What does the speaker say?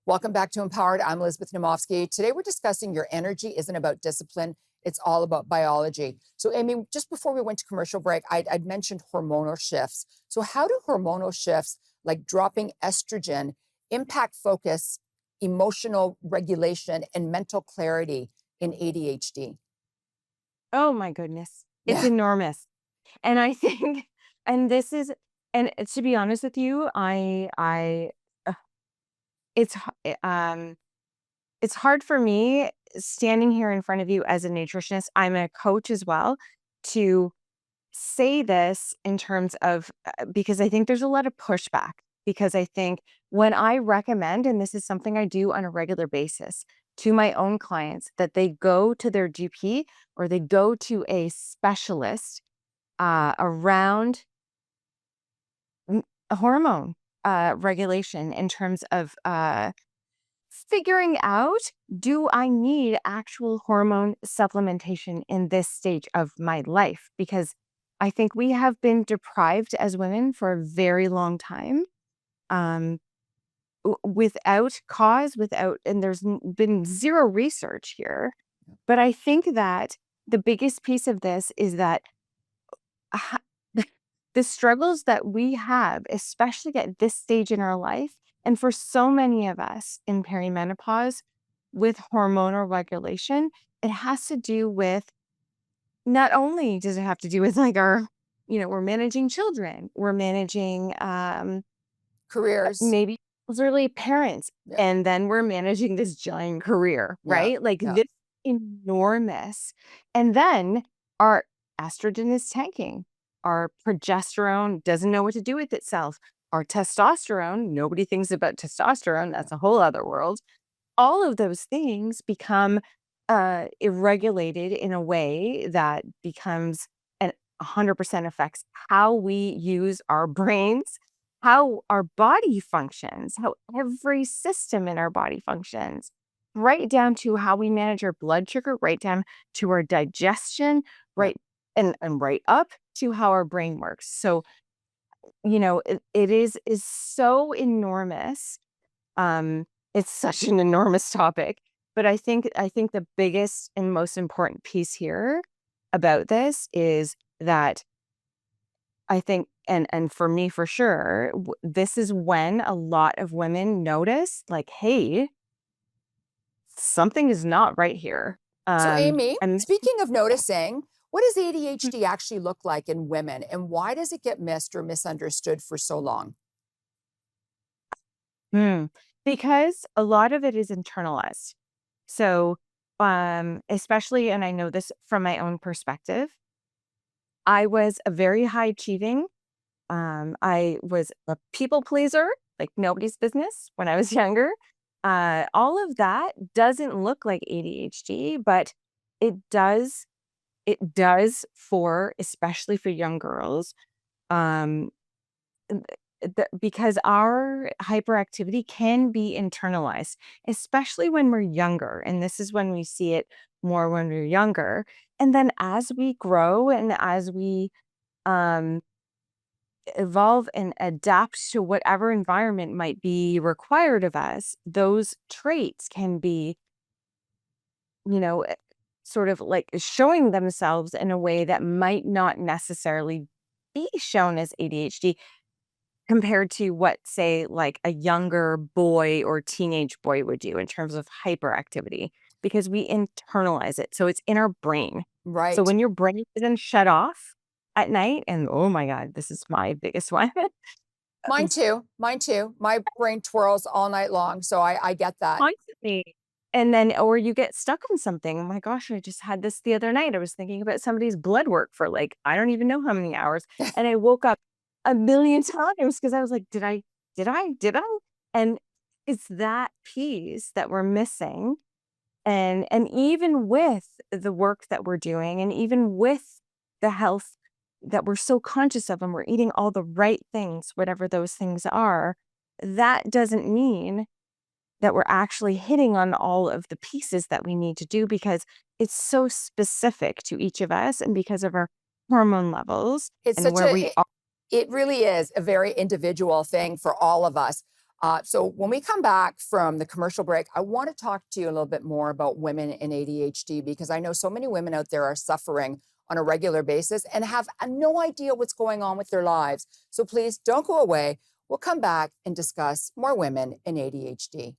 Welcome back to Empowered. I'm Elizabeth Naumovski. Today we're discussing your energy isn't about discipline, it's all about biology. So, Amy, just before we went to commercial break, I'd mentioned hormonal shifts. So, how do hormonal shifts like dropping estrogen impact focus, emotional regulation, and mental clarity in ADHD? Oh my goodness. It's Yeah. enormous. And I think and this is and to be honest with you, uh, it's it's hard for me standing here in front of you as a nutritionist. I'm a coach as well to say this in terms of because I think there's a lot of pushback because I think when I recommend, and this is something I do on a regular basis to my own clients, that they go to their GP or they go to a specialist around hormone regulation in terms of figuring out, do I need actual hormone supplementation in this stage of my life? Because I think we have been deprived as women for a very long time, um, without cause, and there's been zero research here. But I think that the biggest piece of this is that ha- the struggles that we have, especially at this stage in our life, and for so many of us in perimenopause with hormonal regulation, it has to do with not only does it have to do with like we're managing children, we're managing Careers. maybe elderly parents, Yeah. and then we're managing this giant career, Yeah. right? Like Yeah. this enormous. And then our estrogen is tanking. Our progesterone doesn't know what to do with itself. Our testosterone, nobody thinks about testosterone. That's a whole other world. All of those things become irregulated in a way that becomes and 100% affects how we use our brains, how our body functions, how every system in our body functions, right down to how we manage our blood sugar, right down to our digestion, Yeah. right and right up to how our brain works. So, it is so enormous. um, it's such an enormous topic, but I think the biggest and most important piece here about this is that I think and for me for sure, this is when a lot of women notice like, "Hey, something is not right here." So, Amy, And speaking of noticing, what does ADHD actually look like in women and why does it get missed or misunderstood for so long? Mm, because a lot of it is internalized. So, especially, and I know this from my own perspective, I was a very high achieving. I was a people pleaser, like nobody's business when I was younger. All of that doesn't look like ADHD, but it does. It does for, especially for young girls. Um, because our hyperactivity can be internalized, especially when we're younger. And this is when we see it more when we're younger. And then as we grow and as we um, evolve and adapt to whatever environment might be required of us, those traits can be, you know, eh, sort of like showing themselves in a way that might not necessarily be shown as ADHD compared to what, say, like a younger boy or teenage boy would do in terms of hyperactivity, because we internalize it. So it's in our brain. So Right. when your brain isn't shut off at night, and oh my God, this is my biggest one. Mine too. Mine too. My brain twirls all night long. So I get that. Constantly. And then or you get stuck on something. Oh my gosh, I just had this the other night. I was thinking about somebody's blood work for like, I don't even know how many hours. And I woke up a million times because I was like, did I? And it's that piece that we're missing. And even with the work that we're doing, and even with the health that we're so conscious of, and we're eating all the right things, whatever those things are, that doesn't mean that we're actually hitting on all of the pieces that we need to do because it's so specific to each of us and because of our hormone levels It's and such where a we are. it really is a very individual thing for all of us. So when we come back from the commercial break, I want to talk to you a little bit more about women in ADHD because I know so many women out there are suffering on a regular basis and have no idea what's going on with their lives. So please don't go away. We'll come back and discuss more women in ADHD.